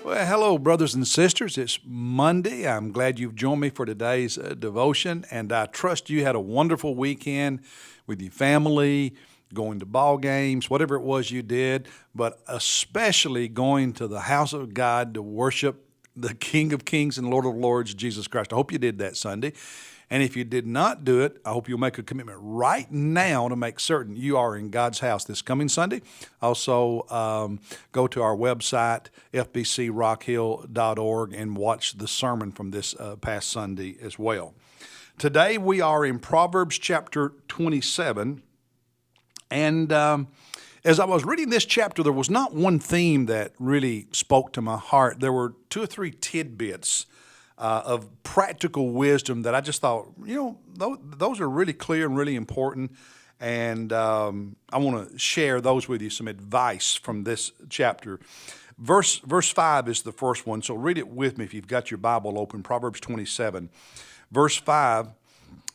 Well, hello, brothers and sisters. It's Monday. I'm glad you've joined me for today's devotion, and I trust you had a wonderful weekend with your family, going to ball games, whatever it was you did, but especially going to the house of God to worship the King of Kings and Lord of Lords, Jesus Christ. I hope you did that Sunday. And if you did not do it, I hope you'll make a commitment right now to make certain you are in God's house this coming Sunday. Also, go to our website, fbcrockhill.org, and watch the sermon from this past Sunday as well. Today we are in Proverbs Chapter 27. And as I was reading this chapter, there was not one theme that really spoke to my heart. There were two or three tidbits of practical wisdom that I just thought, those are really clear and really important. And I want to share those with you, some advice from this chapter. Verse 5 is the first one, so read it with me if you've got your Bible open, Proverbs 27. Verse 5,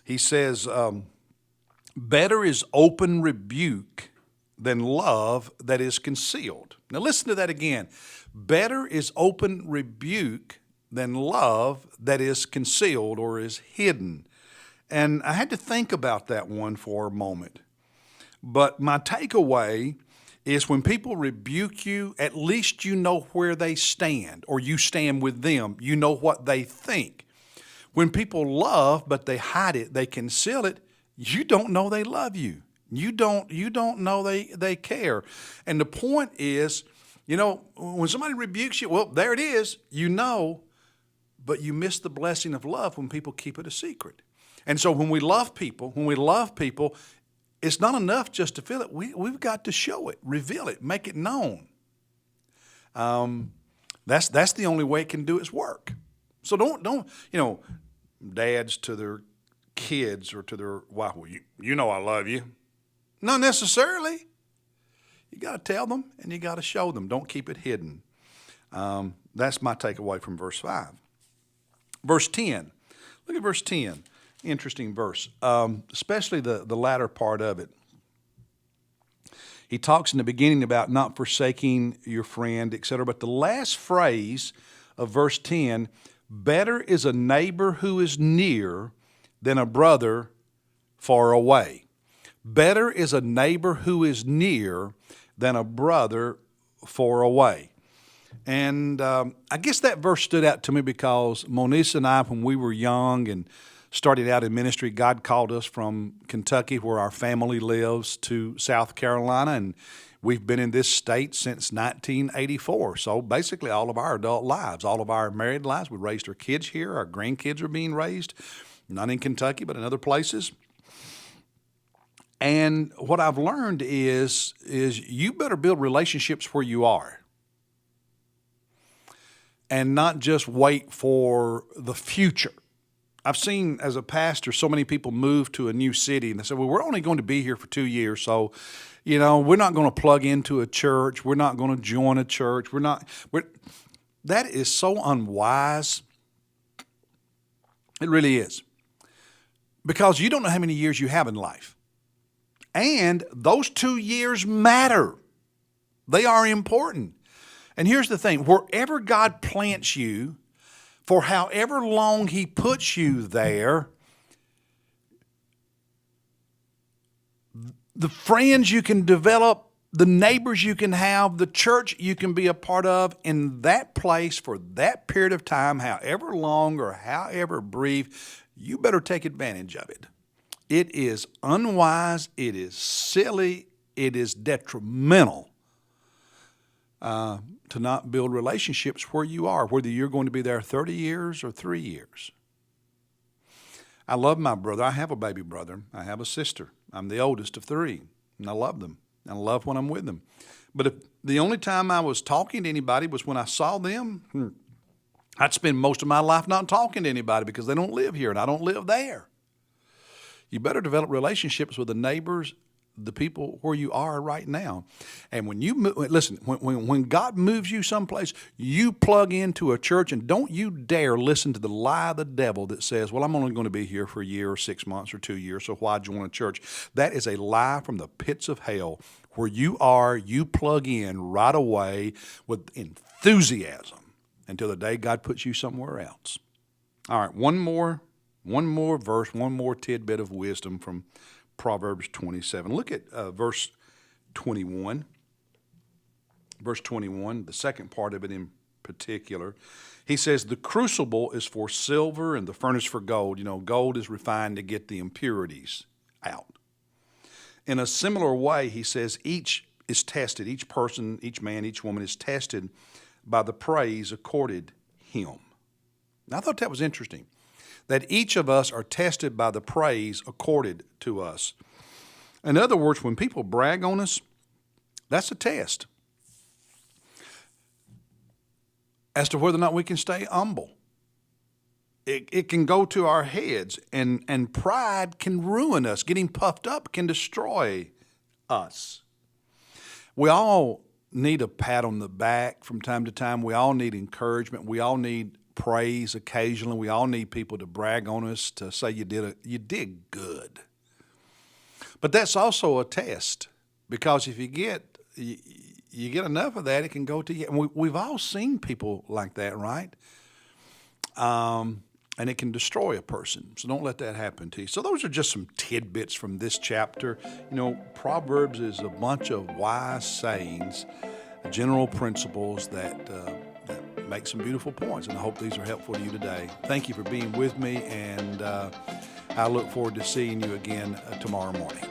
he says, better is open rebuke than love that is concealed. Now listen to that again. Better is open rebuke than love that is concealed or is hidden. And I had to think about that one for a moment. But my takeaway is when people rebuke you, at least you know where they stand, or you stand with them. You know what they think. When people love, but they hide it, they conceal it, you don't know they love you. You don't know they care. And the point is, when somebody rebukes you, well, there it is, but you miss the blessing of love when people keep it a secret. And so when we love people, it's not enough just to feel it. We've got to show it, reveal it, make it known. That's the only way it can do its work. So don't dads to their kids or to their wife, well, you know I love you. Not necessarily. You got to tell them and you got to show them. Don't keep it hidden. That's my takeaway from verse 5. Verse 10. Look at verse 10. Interesting verse, especially the latter part of it. He talks in the beginning about not forsaking your friend, etc. But the last phrase of verse 10, better is a neighbor who is near than a brother far away. Better is a neighbor who is near than a brother far away. And I guess that verse stood out to me because Moniz and I, when we were young and started out in ministry, God called us from Kentucky, where our family lives, to South Carolina, and we've been in this state since 1984. So basically all of our adult lives, all of our married lives, we raised our kids here. Our grandkids are being raised, not in Kentucky, but in other places. And what I've learned is you better build relationships where you are and not just wait for the future. I've seen as a pastor so many people move to a new city and they say, well, we're only going to be here for 2 years. So, we're not going to plug into a church. We're not going to join a church. That is so unwise. It really is. Because you don't know how many years you have in life. And those 2 years matter. They are important. And here's the thing, wherever God plants you, for however long He puts you there, the friends you can develop, the neighbors you can have, the church you can be a part of in that place for that period of time, however long or however brief, you better take advantage of it. It is unwise, it is silly, it is detrimental to not build relationships where you are, whether you're going to be there 30 years or 3 years. I love my brother. I have a baby brother. I have a sister. I'm the oldest of 3, and I love them. And I love when I'm with them. But if the only time I was talking to anybody was when I saw them, I'd spend most of my life not talking to anybody because they don't live here and I don't live there. You better develop relationships with the neighbors, the people where you are right now. And when you move, listen, when God moves you someplace, you plug into a church, and don't you dare listen to the lie of the devil that says, well, I'm only going to be here for a year or 6 months or 2 years, so why join a church? That is a lie from the pits of hell. Where you are, you plug in right away with enthusiasm. until the day God puts you somewhere else. All right, one more verse, one more tidbit of wisdom from Proverbs 27. Look at verse 21. Verse 21, the second part of it in particular. He says, the crucible is for silver and the furnace for gold. You know, gold is refined to get the impurities out. In a similar way, he says, each is tested, each person, each man, each woman is tested by the praise accorded him. Now, I thought that was interesting, that each of us are tested by the praise accorded to us. In other words, when people brag on us, that's a test as to whether or not we can stay humble. It can go to our heads, and pride can ruin us. Getting puffed up can destroy us. We all need a pat on the back from time to time. We all need encouragement. We all need praise occasionally. We all need people to brag on us, to say you did good. But that's also a test, because if you get enough of that, it can go to you. And we've all seen people like that, right? And it can destroy a person. So don't let that happen to you. So those are just some tidbits from this chapter. You know, Proverbs is a bunch of wise sayings, general principles that make some beautiful points. And I hope these are helpful to you today. Thank you for being with me, and I look forward to seeing you again tomorrow morning.